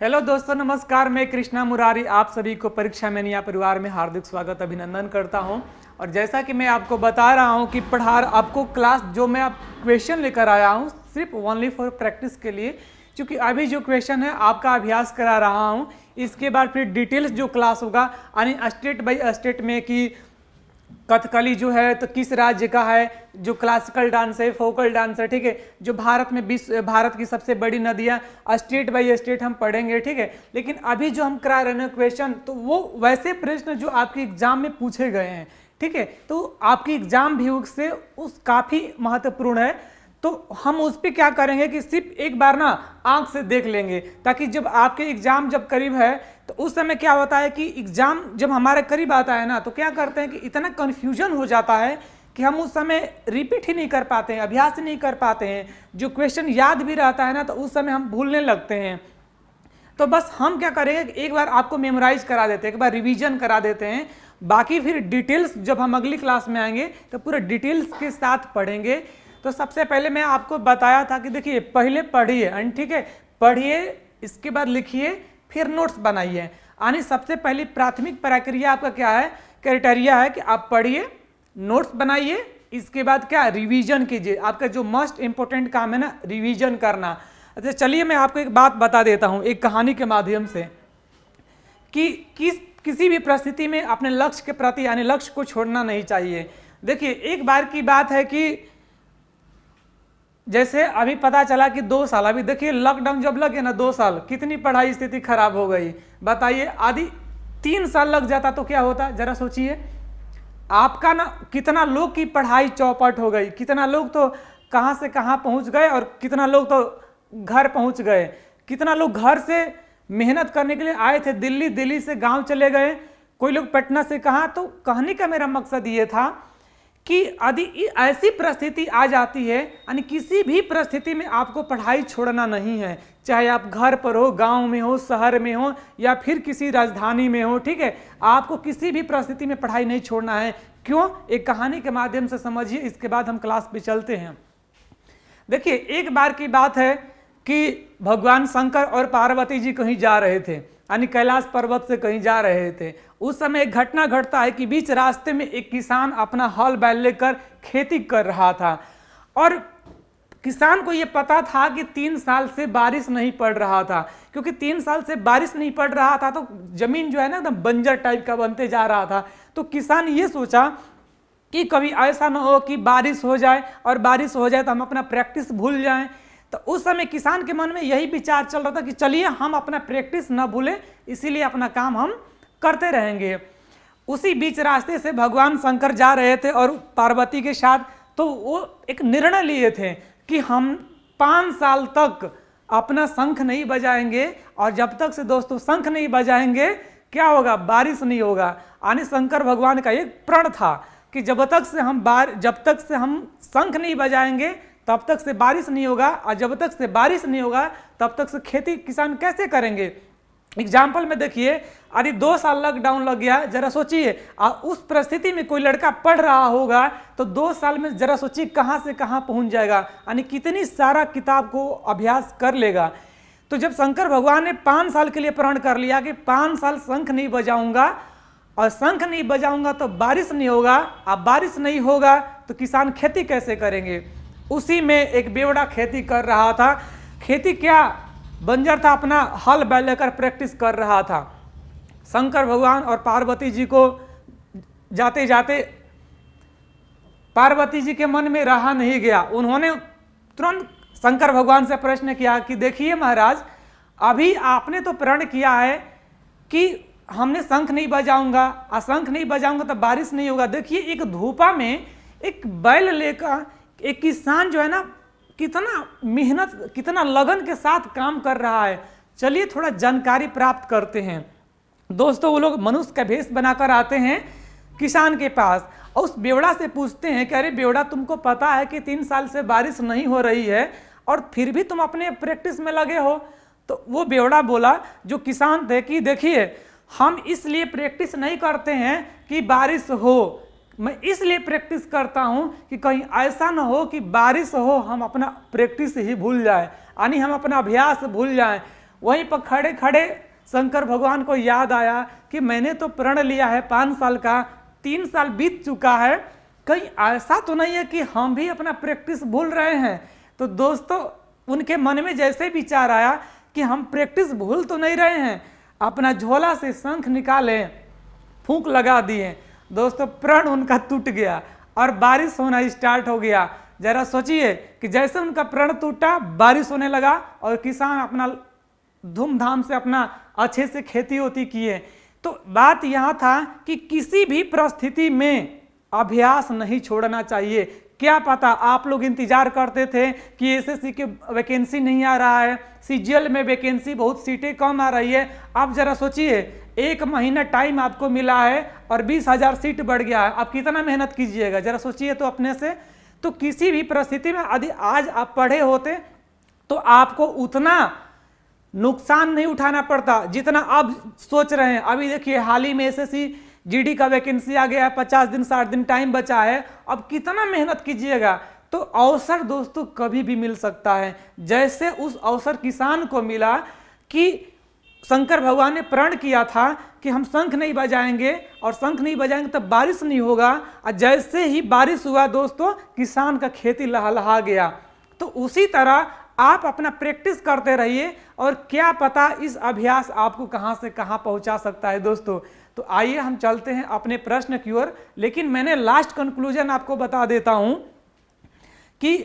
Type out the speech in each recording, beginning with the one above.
Hello दोस्तों, नमस्कार। मैं कृष्णा मुरारी आप सभी को परीक्षा मैनिया परिवार में हार्दिक स्वागत अभिनंदन करता हूं। और जैसा कि मैं आपको बता रहा हूं कि आपको क्लास जो मैं आप क्वेश्चन लेकर आया हूं सिर्फ ओनली फॉर प्रैक्टिस के लिए, क्योंकि अभी जो क्वेश्चन है आपका अभ्यास करा रहा हूं। इसके बाद फिर डिटेल्स जो क्लास होगा यानी स्टेट बाई स्टेट में कि कथकली जो है तो किस राज्य का है, जो क्लासिकल डांस है, फोकल डांस है, ठीक है, जो भारत की सबसे बड़ी नदियाँ स्टेट बाय स्टेट हम पढ़ेंगे, ठीक है। लेकिन अभी जो हम करा रहे हैं क्वेश्चन, तो वो वैसे प्रश्न जो आपके एग्जाम में पूछे गए हैं, ठीक है। तो आपकी एग्जाम भी उससे काफ़ी महत्वपूर्ण है। तो हम उस पर क्या करेंगे कि सिर्फ एक बार ना आंख से देख लेंगे, ताकि जब आपके एग्जाम जब करीब है तो उस समय क्या होता है कि एग्जाम जब हमारे करीब आता है ना, तो क्या करते हैं कि इतना कन्फ्यूजन हो जाता है कि हम उस समय रिपीट ही नहीं कर पाते हैं, अभ्यास नहीं कर पाते हैं। जो क्वेश्चन याद भी रहता है ना, तो उस समय हम भूलने लगते हैं। तो बस हम क्या करेंगे, एक बार आपको मेमोराइज करा देते हैं, एक बार रिवीजन करा देते हैं। बाकी फिर डिटेल्स जब हम अगली क्लास में आएंगे तो पूरे डिटेल्स के साथ पढ़ेंगे। तो सबसे पहले मैं आपको बताया था कि देखिए, पहले पढ़िए, ठीक है, पढ़िए, इसके बाद लिखिए, फिर नोट्स बनाइए। यानी सबसे पहली प्राथमिक प्रक्रिया आपका क्या है, क्राइटेरिया है कि आप पढ़िए, नोट्स बनाइए, इसके बाद क्या रिवीजन कीजिए। आपका जो मोस्ट इंपॉर्टेंट काम है ना, रिवीजन करना। अच्छा, चलिए मैं आपको एक बात बता देता हूँ एक कहानी के माध्यम से कि किसी भी परिस्थिति में अपने लक्ष्य के प्रति यानी लक्ष्य को छोड़ना नहीं चाहिए। देखिए, एक बार की बात है कि जैसे अभी पता चला कि 2 साल, अभी देखिए लॉकडाउन जब लगे ना 2 साल, कितनी पढ़ाई स्थिति खराब हो गई। बताइए, आदि 3 साल लग जाता तो क्या होता, जरा सोचिए। आपका ना कितना लोग की पढ़ाई चौपट हो गई, कितना लोग तो कहाँ से कहाँ पहुँच गए और कितना लोग तो घर पहुँच गए। कितना लोग घर से मेहनत करने के लिए आए थे दिल्ली, दिल्ली से गाँव चले गए, कोई लोग पटना से कहाँ। तो कहने का मेरा मकसद ये था कि यदि ऐसी परिस्थिति आ जाती है, यानी किसी भी परिस्थिति में आपको पढ़ाई छोड़ना नहीं है, चाहे आप घर पर हो, गांव में हो, शहर में हो, या फिर किसी राजधानी में हो, ठीक है, आपको किसी भी परिस्थिति में पढ़ाई नहीं छोड़ना है। क्यों? एक कहानी के माध्यम से समझिए, इसके बाद हम क्लास पे चलते हैं। देखिए, एक बार की बात है कि भगवान शंकर और पार्वती जी कहीं जा रहे थे, यानी कैलाश पर्वत से कहीं जा रहे थे। उस समय एक घटना घटता है कि बीच रास्ते में एक किसान अपना हल बैल लेकर खेती कर रहा था, और किसान को यह पता था कि 3 साल से बारिश नहीं पड़ रहा था। क्योंकि 3 साल से बारिश नहीं पड़ रहा था तो जमीन जो है ना एकदम बंजर टाइप का बनते जा रहा था। तो किसान ये सोचा कि कभी ऐसा ना हो कि बारिश हो जाए, और बारिश हो जाए तो हम अपना प्रैक्टिस भूल जाएं। तो उस समय किसान के मन में यही विचार चल रहा था कि चलिए हम अपना प्रैक्टिस न भूलें, इसीलिए अपना काम हम करते रहेंगे। उसी बीच रास्ते से भगवान शंकर जा रहे थे और पार्वती के साथ, तो वो एक निर्णय लिए थे कि हम 5 साल तक अपना शंख नहीं बजाएंगे, और जब तक से दोस्तों शंख नहीं बजाएंगे क्या होगा, बारिश नहीं होगा। यानी शंकर भगवान का एक प्रण था कि जब तक से हम शंख नहीं बजाएंगे तब तक से बारिश नहीं होगा, और जब तक से बारिश नहीं होगा तब तक से खेती किसान कैसे करेंगे। एग्जाम्पल में देखिए, अरे 2 साल लॉकडाउन लग गया, जरा सोचिए, उस परिस्थिति में कोई लड़का पढ़ रहा होगा तो 2 साल में जरा सोचिए कहाँ से कहाँ पहुँच जाएगा, यानी कितनी सारा किताब को अभ्यास कर लेगा। तो जब शंकर भगवान ने 5 साल के लिए प्रण कर लिया कि 5 साल शंख नहीं बजाऊंगा, और शंख नहीं बजाऊंगा तो बारिश नहीं होगा, अब बारिश नहीं होगा तो किसान खेती कैसे करेंगे। उसी में एक बेवड़ा खेती कर रहा था। खेती क्या, बंजर था, अपना हल बैल लेकर प्रैक्टिस कर रहा था। शंकर भगवान और पार्वती जी को जाते जाते पार्वती जी के मन में रहा नहीं गया। उन्होंने तुरंत शंकर भगवान से प्रश्न किया कि देखिए महाराज, अभी आपने तो प्रण किया है कि हमने शंख नहीं बजाऊंगा, और शंख नहीं बजाऊंगा तो बारिश नहीं होगा। देखिए, एक धूपा में एक बैल लेकर एक किसान जो है ना, कितना मेहनत, कितना लगन के साथ काम कर रहा है। चलिए थोड़ा जानकारी प्राप्त करते हैं। दोस्तों, वो लोग मनुष्य का भेष बनाकर आते हैं किसान के पास, और उस बेवड़ा से पूछते हैं कि अरे बेवड़ा, तुमको पता है कि 3 साल से बारिश नहीं हो रही है और फिर भी तुम अपने प्रैक्टिस में लगे हो। तो वो बेवड़ा बोला, जो किसान थे, कि देखिए, हम इसलिए प्रैक्टिस नहीं करते हैं कि बारिश हो, मैं इसलिए प्रैक्टिस करता हूं कि कहीं ऐसा ना हो कि बारिश हो हम अपना प्रैक्टिस ही भूल जाए, यानी हम अपना अभ्यास भूल जाएं। वहीं पर खड़े खड़े शंकर भगवान को याद आया कि मैंने तो प्रण लिया है 5 साल का, 3 साल बीत चुका है, कहीं ऐसा तो नहीं है कि हम भी अपना प्रैक्टिस भूल रहे हैं। तो दोस्तों उनके मन में जैसे विचार आया कि हम प्रैक्टिस भूल तो नहीं रहे हैं, अपना झोला से शंख निकाले, फूंक लगा दिए। दोस्तों प्रण उनका टूट गया और बारिश होना स्टार्ट हो गया। जरा सोचिए कि जैसे उनका प्रण टूटा, बारिश होने लगा और किसान अपना धूमधाम से अपना अच्छे से खेती होती किए। तो बात यहाँ था कि किसी भी परिस्थिति में अभ्यास नहीं छोड़ना चाहिए। क्या पता आप लोग इंतजार करते थे कि एसएससी के वैकेंसी नहीं आ रहा है, सीजीएल में वैकेंसी बहुत सीटें कम आ रही है। आप जरा सोचिए 1 महीना टाइम आपको मिला है और 20,000 सीट बढ़ गया है, आप कितना मेहनत कीजिएगा जरा सोचिए तो अपने से। तो किसी भी परिस्थिति में यदि आज आप पढ़े होते तो आपको उतना नुकसान नहीं उठाना पड़ता जितना अब सोच रहे हैं। अभी देखिए हाल ही में एसएससी जीडी का वैकेंसी आ गया है, 50 दिन 60 दिन टाइम बचा है, अब कितना मेहनत कीजिएगा। तो अवसर दोस्तों कभी भी मिल सकता है, जैसे उस अवसर किसान को मिला कि शंकर भगवान ने प्रण किया था कि हम शंख नहीं बजाएंगे और शंख नहीं बजाएंगे तब बारिश नहीं होगा, और जैसे ही बारिश हुआ दोस्तों किसान का खेती लहलहा गया। तो उसी तरह आप अपना प्रैक्टिस करते रहिए और क्या पता इस अभ्यास आपको कहां से कहां पहुंचा सकता है दोस्तों। तो आइए हम चलते हैं अपने प्रश्न की ओर, लेकिन मैंने लास्ट कंक्लूजन आपको बता देता हूं कि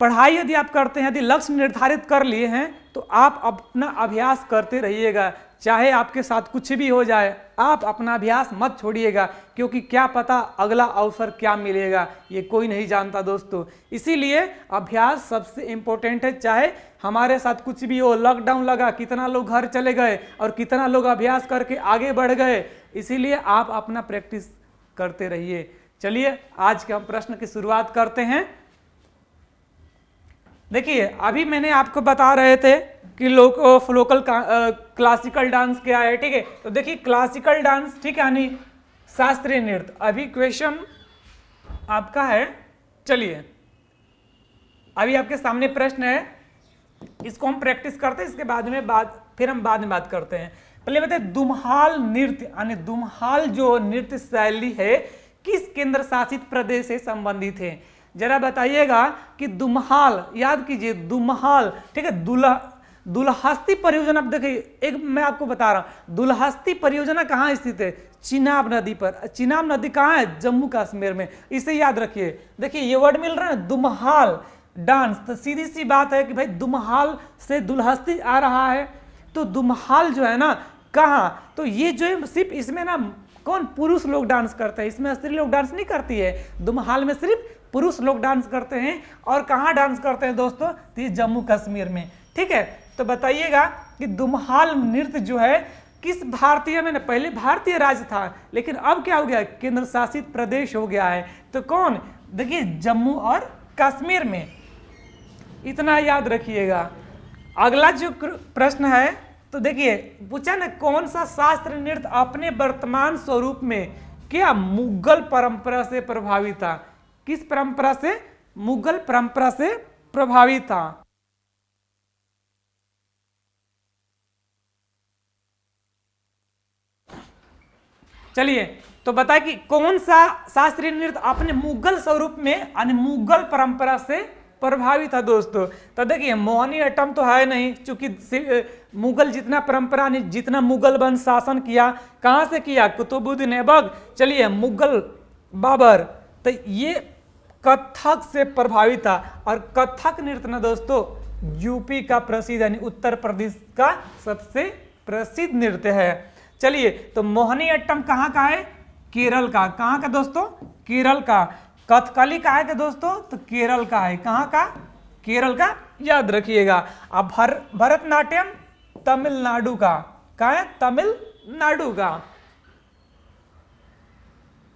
पढ़ाई यदि आप करते हैं, यदि लक्ष्य निर्धारित कर लिए हैं तो आप अपना अभ्यास करते रहिएगा, चाहे आपके साथ कुछ भी हो जाए, आप अपना अभ्यास मत छोड़िएगा, क्योंकि क्या पता अगला अवसर क्या मिलेगा ये कोई नहीं जानता दोस्तों। इसीलिए अभ्यास सबसे इम्पोर्टेंट है, चाहे हमारे साथ कुछ भी हो। लॉकडाउन लगा, कितना लोग घर चले गए और कितना लोग अभ्यास करके आगे बढ़ गए, इसीलिए आप अपना प्रैक्टिस करते रहिए। चलिए आज के हम प्रश्न की शुरुआत करते हैं। देखिए अभी मैंने आपको बता रहे थे कि लोकल क्लासिकल डांस क्या है, ठीक है। तो देखिए क्लासिकल डांस, ठीक है, यानी शास्त्रीय नृत्य। अभी क्वेश्चन आपका है, चलिए अभी आपके सामने प्रश्न है, इसको हम प्रैक्टिस करते हैं, इसके बाद में फिर हम बाद में बात करते हैं। पहले बताइए दुम्हाल नृत्य यानी दुम्हाल जो नृत्य शैली है किस केंद्र शासित प्रदेश से संबंधित है। जरा बताइएगा कि दुम्हाल, याद कीजिए दुम्हाल, ठीक है। दुल्हस्ती परियोजना, आप देखिए एक मैं आपको बता रहा हूं, दुल्हस्ती परियोजना कहाँ स्थित है? चिनाब नदी पर। चिनाब नदी कहाँ है? जम्मू कश्मीर में, इसे याद रखिए। देखिए ये वर्ड मिल रहा है दुम्हाल डांस, तो सीधी सी बात है कि भाई दुम्हाल से दुल्हस्ती आ रहा है, तो दुम्हाल जो है ना कहाँ, तो ये जो है सिर्फ इसमें ना कौन पुरुष लोग डांस करते हैं, इसमें स्त्री लोग डांस नहीं करती है। दुम्हाल में सिर्फ पुरुष लोग डांस करते हैं। और कहाँ डांस करते हैं दोस्तों? तो जम्मू कश्मीर में, ठीक है। तो बताइएगा कि दुम्हाल नृत्य जो है किस भारतीय में, पहले भारतीय राज्य था लेकिन अब क्या हो गया? केंद्र शासित प्रदेश हो गया है। तो कौन? देखिए जम्मू और कश्मीर में, इतना याद रखिएगा। अगला जो प्रश्न है तो देखिए पूछा ना, कौन सा शास्त्रीय नृत्य अपने वर्तमान स्वरूप में क्या मुगल परंपरा से प्रभावित था? किस परंपरा से? मुगल परंपरा से प्रभावित था। चलिए तो बताए कि कौन सा शास्त्रीय नृत्य अपने मुगल स्वरूप में यानी मुगल परंपरा से प्रभावित था दोस्तों। तो देखिए मोहिनी अट्टम तो है नहीं, चूंकि मुगल जितना परंपरा ने जितना मुगल वंश शासन किया, कहाँ से किया? कुतुबुद्दीन ऐबक, चलिए मुगल बाबर, तो ये कथक से प्रभावित था। और कथक नृत्य ना दोस्तों यूपी का प्रसिद्ध यानी उत्तर प्रदेश का सबसे प्रसिद्ध नृत्य है। चलिए तो मोहिनी अट्टम कहाँ का है? केरल का। कहाँ का दोस्तों? केरल का। कथकली कहाँ है का दोस्तों? तो केरल का है। कहाँ का? केरल का, याद रखिएगा। अब भरतनाट्यम तमिलनाडु का। कहाँ है? तमिलनाडु का।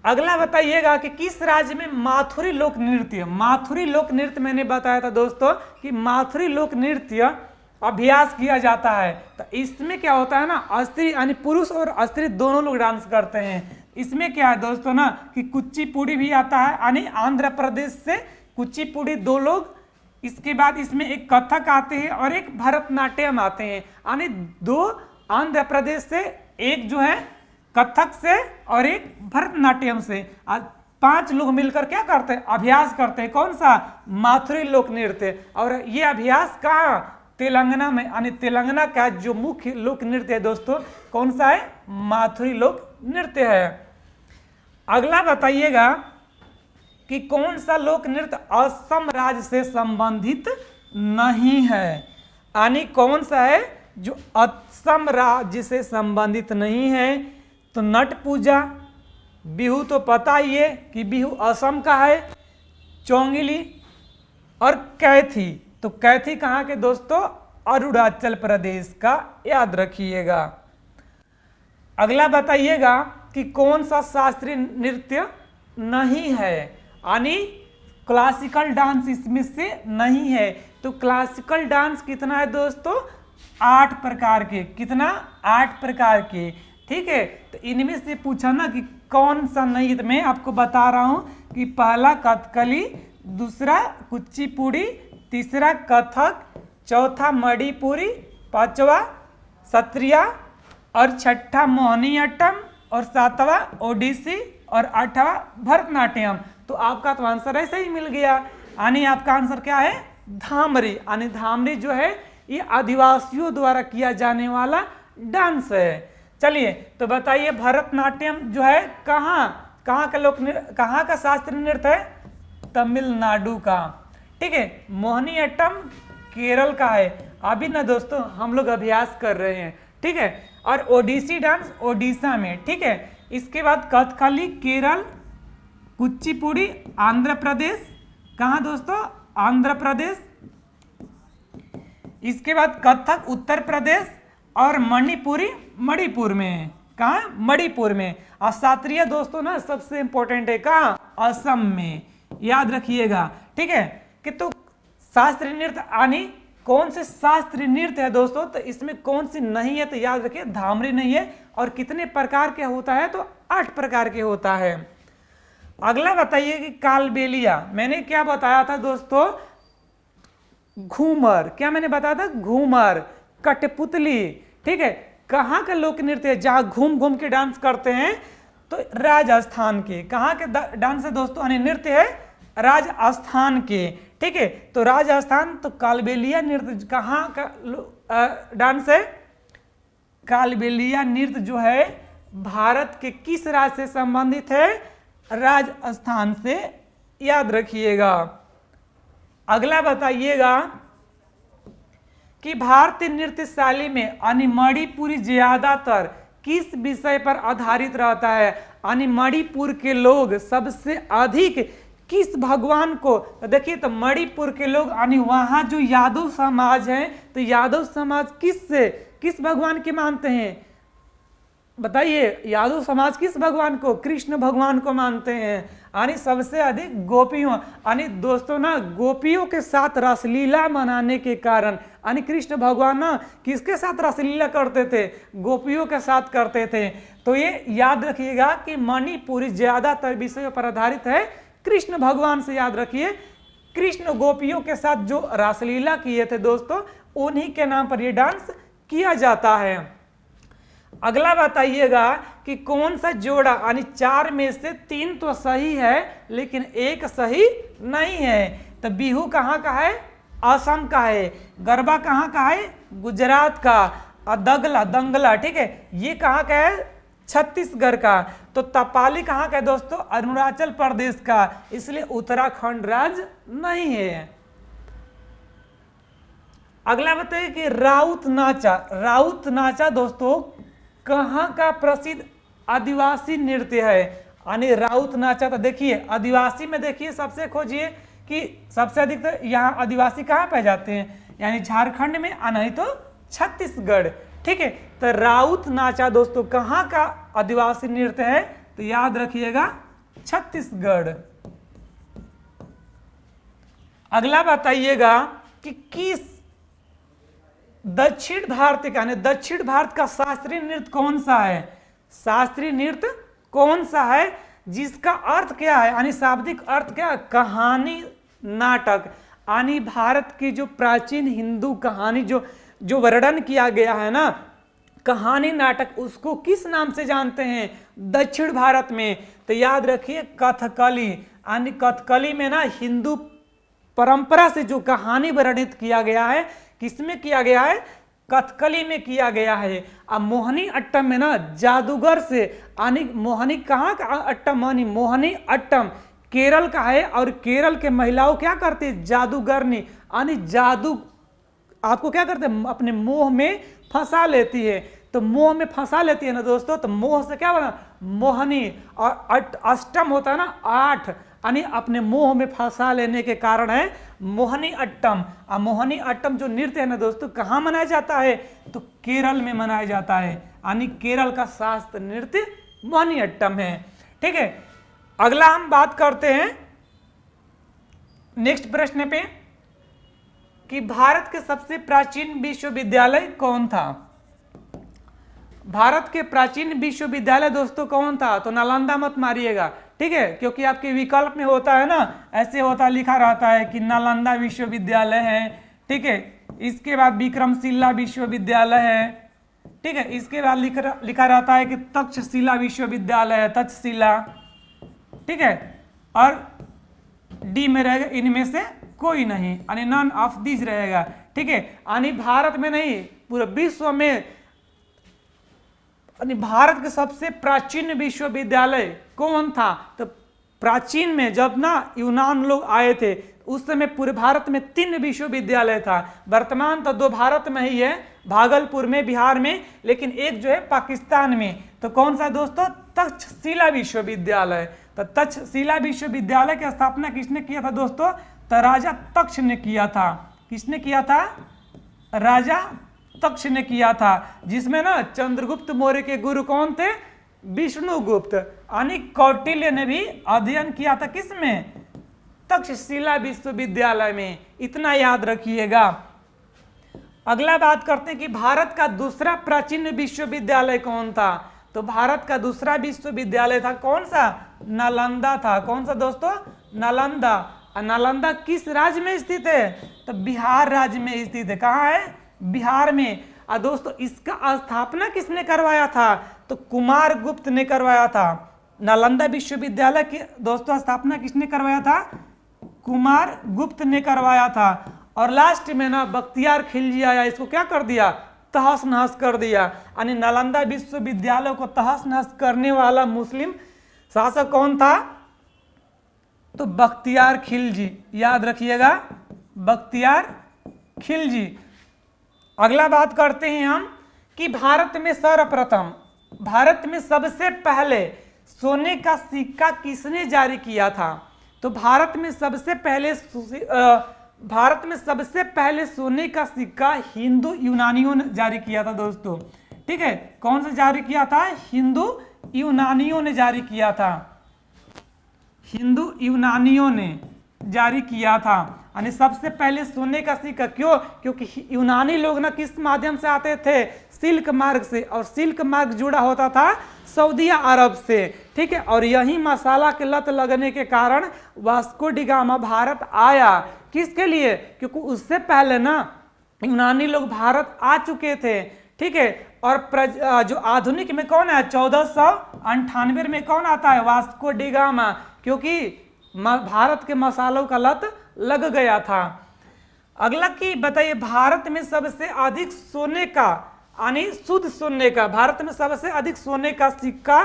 अगला बताइएगा कि किस राज्य में माथुरी लोक नृत्य, माथुरी लोक नृत्य मैंने बताया था दोस्तों कि माथुरी लोक नृत्य अभ्यास किया जाता है। तो इसमें क्या होता है ना, स्त्री यानी पुरुष और स्त्री दोनों लोग डांस करते हैं। इसमें क्या है दोस्तों ना कि कुचिपुड़ी भी आता है, यानी आंध्र प्रदेश से कुचिपुड़ी दो लोग इसके बाद इसमें एक कथक आते हैं और एक भरतनाट्यम आते हैं, यानी दो आंध्र प्रदेश से, एक जो है कथक से और एक भरतनाट्यम से। आज 5 लोग मिलकर क्या करते हैं, अभ्यास करते हैं। कौन सा, माथुरी लोक नृत्य। और ये अभ्यास कहाँ, तेलंगाना में, यानी तेलंगाना का जो मुख्य लोक नृत्य है दोस्तों कौन सा है, माथुरी लोक नृत्य है। अगला बताइएगा कि कौन सा लोक नृत्य असम राज्य से संबंधित नहीं है, यानी कौन सा है जो असम राज्य से संबंधित नहीं है। तो नट पूजा, बिहू तो पता ही है कि बिहू असम का है, चोंगिली और कैथी, तो कैथी कहाँ के दोस्तों, अरुणाचल प्रदेश का, याद रखिएगा। अगला बताइएगा कि कौन सा शास्त्रीय नृत्य नहीं है, यानी क्लासिकल डांस इसमें से नहीं है। तो क्लासिकल डांस कितना है दोस्तों, 8 प्रकार के, कितना, 8 प्रकार के, ठीक है। तो इनमें से पूछा ना कि कौन सा नहीं, तो मैं आपको बता रहा हूं कि पहला कथकली, दूसरा कुचिपुड़ी, तीसरा कथक, चौथा मणिपुरी, पांचवा सत्रिया और छठा मोहिनीअट्टम और 7वां ओडिसी और 8वां भरतनाट्यम। तो आपका तो आंसर ऐसे ही मिल गया, यानी आपका आंसर क्या है, धामरी। यानी धामरी जो है ये आदिवासियों द्वारा किया जाने वाला डांस है। चलिए तो बताइए भरतनाट्यम जो है कहाँ का लोक कहाँ का शास्त्रीय नृत्य है, तमिलनाडु का, ठीक है। मोहिनीअट्टम केरल का है। अभी ना दोस्तों हम लोग अभ्यास कर रहे हैं, ठीक है। और ओडिसी डांस ओडिशा में, ठीक है। इसके बाद कथकली केरल, कुचिपुड़ी आंध्र प्रदेश, कहाँ दोस्तों, आंध्र प्रदेश। इसके बाद कथक उत्तर प्रदेश और मणिपुरी मणिपुर में, कहाँ, मणिपुर में। और शास्त्रीय दोस्तों ना सबसे इंपॉर्टेंट है कहाँ, असम में, याद रखिएगा, ठीक है। कि तो शास्त्रीय नृत्य, यानी कौन से शास्त्रीय नृत्य है दोस्तों, तो इसमें कौन सी नहीं है, तो याद रखिए धामरी नहीं है। और कितने प्रकार के होता है, तो 8 प्रकार के होता है। अगला बताइए कि कालबेलिया, मैंने क्या बताया था दोस्तों, घूमर, क्या मैंने बताया था, घूमर, कठपुतली, ठीक है। कहाँ का लोक नृत्य है जहाँ घूम घूम के डांस करते हैं, तो राजस्थान के। कहाँ के डांस है दोस्तों, यानी नृत्य है राजस्थान के, ठीक है। तो राजस्थान, तो कालबेलिया नृत्य कहाँ का डांस है, कालबेलिया नृत्य जो है भारत के किस राज्य से संबंधित है, राजस्थान से, याद रखिएगा। अगला बताइएगा कि भारतीय नृत्य शैली में यानी मणिपुरी ज्यादातर किस विषय पर आधारित रहता है, यानी मणिपुर के लोग सबसे अधिक किस भगवान को, तो देखिए तो मणिपुर के लोग यानी वहाँ जो यादव समाज है, तो यादव समाज किस भगवान के मानते हैं, बताइए, यादव समाज किस भगवान को, कृष्ण भगवान को मानते हैं। यानी सबसे अधिक गोपियों, यानी दोस्तों ना गोपियों के साथ रासलीला मनाने के कारण, यानी कृष्ण भगवान ना किसके साथ रासलीला करते थे, गोपियों के साथ करते थे। तो ये याद रखिएगा कि मणिपुरी ज्यादातर विषयों पर आधारित है कृष्ण भगवान से, याद रखिए। कृष्ण गोपियों के साथ जो रासलीला किए थे दोस्तों, उन्हीं के नाम पर यह डांस किया जाता है। अगला बताइएगा कि कौन सा जोड़ा, यानी 4 में से 3 तो सही है लेकिन एक सही नहीं है। तो बिहू कहाँ का है, असम का है। गरबा कहाँ का है, गुजरात का। और दंगला, ठीक है, ये कहाँ का है, छत्तीसगढ़ का। तो तपाली कहाँ का है दोस्तों, अरुणाचल प्रदेश का, इसलिए उत्तराखंड राज्य नहीं है। अगला बताइए कि राउत नाचा दोस्तों कहाँ का प्रसिद्ध आदिवासी नृत्य है, यानी राउत नाचा। तो देखिए आदिवासी में देखिए सबसे खोजिए कि सबसे अधिक तो यहाँ आदिवासी कहाँ पाए जाते हैं, यानी झारखंड में, नहीं तो छत्तीसगढ़, ठीक है। तो राउत नाचा दोस्तों कहाँ का आदिवासी नृत्य है, तो याद रखिएगा छत्तीसगढ़। अगला बताइएगा कि किस दक्षिण भारत का, यानी दक्षिण भारत का शास्त्रीय नृत्य कौन सा है, शास्त्रीय नृत्य कौन सा है जिसका अर्थ क्या है, यानी शाब्दिक अर्थ क्या है, कहानी नाटक। यानी भारत की जो प्राचीन हिंदू कहानी जो जो वर्णन किया गया है ना, कहानी नाटक, उसको किस नाम से जानते हैं दक्षिण भारत में? तो याद रखिए कथकली। यानी कथकली में ना हिंदू परंपरा से जो कहानी वर्णित किया गया है, किसमें किया गया है? कथकली में किया गया है। अब मोहिनी अट्टम में ना जादूगर से, यानी मोहिनी कहाँ का अट्टम? मोहिनी अट्टम केरल का है, और केरल के महिलाओं क्या करती है? जादूगरनी, यानी जादू आपको क्या करते हैं? अपने मोह में फंसा लेती है। तो मोह में फंसा लेती है ना दोस्तों, तो मोह से क्या बना? मोहिनी। और अष्टम होता है ना 8, यानी अपने मोह में फंसा लेने के कारण है मोहिनी अट्टम। और मोहिनी अट्टम जो नृत्य है ना दोस्तों, कहाँ मनाया जाता है? तो केरल में मनाया जाता है। यानी केरल का शास्त्रीय नृत्य मोहिनी अट्टम है। ठीक है, अगला हम बात करते हैं नेक्स्ट प्रश्न पे कि भारत के सबसे प्राचीन विश्वविद्यालय कौन था? भारत के प्राचीन विश्वविद्यालय दोस्तों कौन था? तो नालंदा मत मारिएगा, ठीक है, क्योंकि आपके विकल्प में होता है ना, ऐसे होता लिखा रहता है कि नालंदा विश्वविद्यालय है, ठीक है, इसके बाद विक्रमशिला विश्वविद्यालय है, ठीक है, इसके बाद लिखा रहता है कि तक्षशिला विश्वविद्यालय है, तक्षशिला, ठीक है, और डी में रहेगा इनमें से कोई नहीं, यानी नन ऑफ दिस रहेगा। ठीक है, यानी भारत में नहीं पूरे विश्व में, यानी भारत के सबसे प्राचीन विश्वविद्यालय कौन था? तो प्राचीन में जब ना यूनान लोग आए थे उस समय पूरे भारत में 3 विश्वविद्यालय था। वर्तमान तो 2 भारत में ही है, भागलपुर में बिहार में, लेकिन एक जो है पाकिस्तान में। तो कौन सा दोस्तों? तक्षशिला विश्वविद्यालय। तो तक्षशिला विश्वविद्यालय की स्थापना किसने किया था दोस्तों? तो राजा तक्ष ने किया था। किसने किया था? राजा तक्ष ने किया था, जिसमें ना चंद्रगुप्त मौर्य के गुरु कौन थे? विष्णुगुप्त। यानी कौटिल्य ने भी अध्ययन किया था किसमें? तक्षशिला विश्वविद्यालय में। इतना याद रखिएगा। अगला बात करते हैं कि भारत का दूसरा प्राचीन विश्वविद्यालय कौन था? तो भारत का दूसरा विश्वविद्यालय था कौन सा? नालंदा था। कौन सा दोस्तों? नालंदा। नालंदा किस राज्य में स्थित है? तो बिहार राज्य में स्थित है। कहाँ है? बिहार में। और दोस्तों इसका स्थापना किसने करवाया था? तो कुमार गुप्त ने करवाया था। नालंदा विश्वविद्यालय की दोस्तों स्थापना किसने करवाया था? कुमार गुप्त ने करवाया था। और लास्ट में ना बख्तियार खिलजी आया, इसको क्या कर दिया? तहस नहस कर दिया। यानी नालंदा विश्वविद्यालय को तहस नहस करने वाला मुस्लिम शासक कौन था? तो बख्तियार खिलजी। याद रखिएगा, बख्तियार खिलजी। अगला बात करते हैं हम कि भारत में सर्वप्रथम, भारत में सबसे पहले सोने का सिक्का किसने जारी किया था? तो भारत में सबसे पहले सोने का सिक्का हिंदू यूनानियों ने जारी किया था दोस्तों। ठीक है, कौन सा जारी किया था? हिंदू यूनानियों ने जारी किया था। हिंदू यूनानियों ने जारी किया था। यानी सबसे पहले सोने का सिक्का। क्यों? क्योंकि यूनानी लोग ना किस माध्यम से आते थे? सिल्क मार्ग से, और सिल्क मार्ग जुड़ा होता था सऊदी अरब से। ठीक है, और यही मसाला के लत लगने के कारण वास्को डी गामा भारत आया। किसके लिए? क्योंकि उससे पहले ना यूनानी लोग भारत आ चुके थे। ठीक है, और जो आधुनिक में कौन है? 1498 में कौन आता है? Vasco D gamma. क्योंकि भारत के मसालों का लत लग गया था। अगला की बताइए, भारत में सबसे अधिक सोने का, यानी शुद्ध सोने का, भारत में सबसे अधिक सोने का सिक्का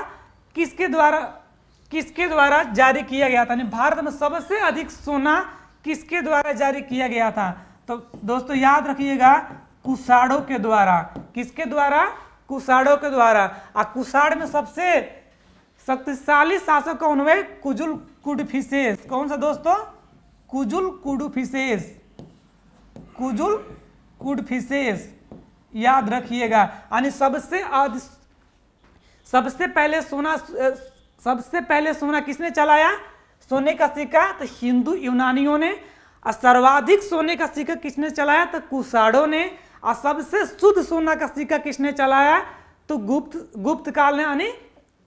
किसके द्वारा जारी किया गया था? भारत में सबसे अधिक सोना किसके द्वारा जारी किया गया था? तो दोस्तों याद रखिएगा, कुषाणों के द्वारा। किसके द्वारा? कुषाणों के द्वारा। और कुषाण में सबसे शक्तिशाली शासक कौन हुए? कुजुल कुडफिसेस। कौन सा दोस्तों? कुजुल कुडफिसेस। कुजुल कुडफिसेस, याद रखिएगा। यानी सबसे पहले सोना किसने चलाया? सोने का सिक्का तो हिंदू यूनानियों ने। और सर्वाधिक सोने का सिक्का किसने चलाया? तो कुषाणों ने। और सबसे शुद्ध सोना का सिक्का किसने चलाया? तो गुप्त काल ने, यानी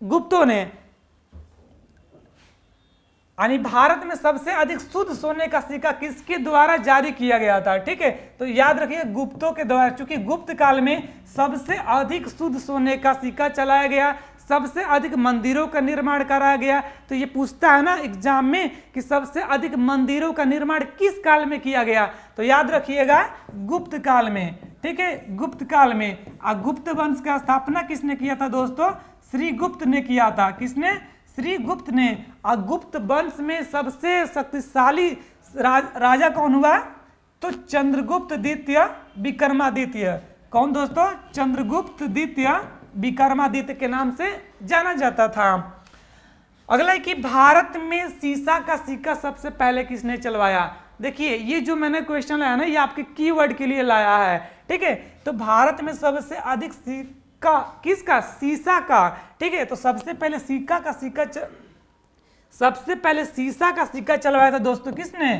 गुप्तों ने। यानी भारत में सबसे अधिक शुद्ध सोने का सिक्का किसके द्वारा जारी किया गया था? ठीक है, तो याद रखिए गुप्तों के द्वारा, क्योंकि गुप्त काल में सबसे अधिक शुद्ध सोने का सिक्का चलाया गया, सबसे अधिक मंदिरों का निर्माण कराया गया। तो ये पूछता है ना एग्जाम में कि सबसे अधिक मंदिरों का निर्माण किस काल में किया गया, तो याद रखिएगा गुप्त काल में। ठीक है, गुप्त काल में। गुप्त वंश का स्थापना किसने किया था दोस्तों? श्री गुप्त ने किया था। किसने? श्री गुप्त ने। गुप्त वंश में सबसे शक्तिशाली राजा कौन हुआ? तो चंद्रगुप्त द्वितीय विक्रमादित्य। कौन दोस्तों? चंद्रगुप्त द्वितीय विक्रमादित्य के नाम से जाना जाता था। अगला है कि भारत में सीसा का सिक्का सबसे पहले किसने चलवाया? देखिए ये जो मैंने क्वेश्चन लाया ना, ये आपके कीवर्ड के लिए लाया है। ठीक है, तो भारत में सबसे अधिक सिक्का किसका? सीसा का। ठीक है, तो सबसे पहले सबसे पहले सीसा का सिक्का चलवाया था दोस्तों किसने?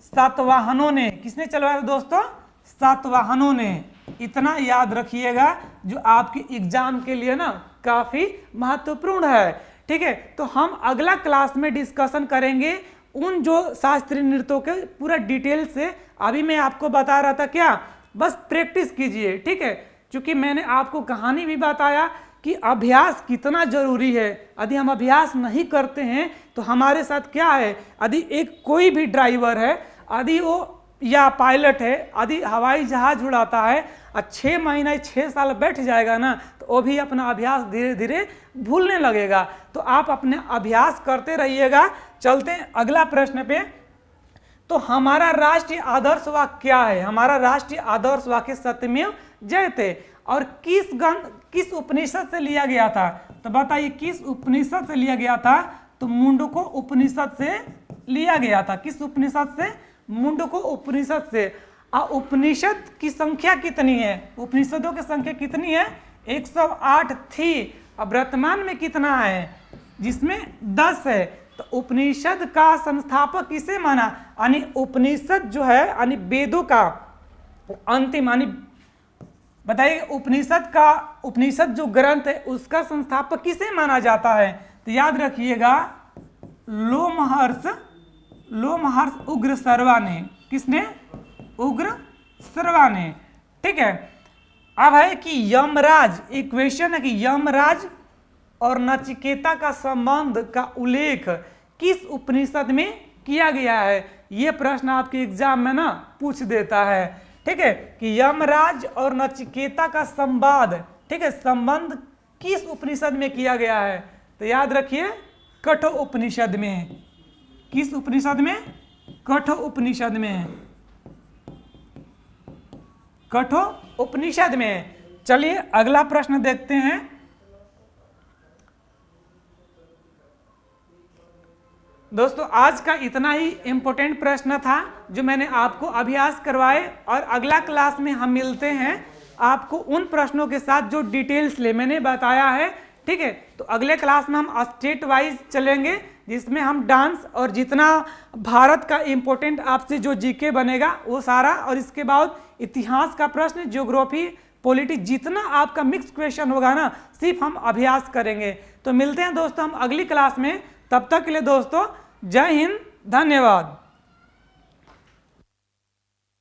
सातवाहनों ने। किसने चलवाया था दोस्तों? सातवाहनों ने। इतना याद रखिएगा जो आपके एग्जाम के लिए ना काफी महत्वपूर्ण है। ठीक है, तो हम अगला क्लास में डिस्कशन करेंगे उन जो शास्त्रीय नृत्यों के पूरा डिटेल से। अभी मैं आपको बता रहा था क्या, बस प्रैक्टिस कीजिए। ठीक है, क्योंकि मैंने आपको कहानी भी बताया कि अभ्यास कितना जरूरी है। यदि हम अभ्यास नहीं करते हैं तो हमारे साथ क्या है, यदि एक कोई भी ड्राइवर है, यदि वो या पायलट है, यदि हवाई जहाज उड़ाता है और 6 महीना 6 साल बैठ जाएगा ना, तो वो भी अपना अभ्यास धीरे धीरे भूलने लगेगा। तो आप अपने अभ्यास करते रहिएगा। चलते हैं अगला प्रश्न पे। तो हमारा राष्ट्रीय आदर्श वाक्य क्या है? हमारा राष्ट्रीय आदर्श वाक्य सत्यमेव जयते। और किस उपनिषद से लिया गया था? तो बताइए किस उपनिषद से लिया गया था? तो मुंडको उपनिषद से लिया गया था। किस उपनिषद से? मुंडको उपनिषद से। उपनिषद की संख्या कितनी है? उपनिषदों की संख्या कितनी है? 108 थी। अब वर्तमान में कितना है? जिसमें 10 है। तो उपनिषद का संस्थापक किसे माना? यानी उपनिषद जो है यानी वेदों का अंतिम, यानी बताइए उपनिषद जो ग्रंथ है उसका संस्थापक किसे माना जाता है? तो याद रखिएगा लोमहर्ष उग्र सर्वा ने। किसने? उग्र सर्वा ने। ठीक है, अब है कि यमराज, एक क्वेश्चन है कि यमराज और नचिकेता का संबंध का उल्लेख किस उपनिषद में किया गया है? यह प्रश्न आपके एग्जाम में ना पूछ देता है। ठीक है, कि यमराज और नचिकेता का संवाद, ठीक है, संबंध किस उपनिषद में किया गया है? तो याद रखिए कठो उपनिषद में। किस उपनिषद में? कठो उपनिषद में। कठो उपनिषद में। चलिए अगला प्रश्न देखते हैं। दोस्तों आज का इतना ही इम्पोर्टेंट प्रश्न था जो मैंने आपको अभ्यास करवाए, और अगला क्लास में हम मिलते हैं आपको उन प्रश्नों के साथ जो डिटेल्स ले मैंने बताया है। ठीक है, तो अगले क्लास में हम स्टेट वाइज चलेंगे जिसमें हम डांस और जितना भारत का इम्पोर्टेंट आपसे जो जीके बनेगा वो सारा, और इसके बाद इतिहास का प्रश्न, ज्योग्राफी, पॉलिटिक्स, जितना आपका मिक्स क्वेश्चन होगा ना सिर्फ हम अभ्यास करेंगे। तो मिलते हैं दोस्तों हम अगली क्लास में। तब तक के लिए दोस्तों जय हिंद, धन्यवाद।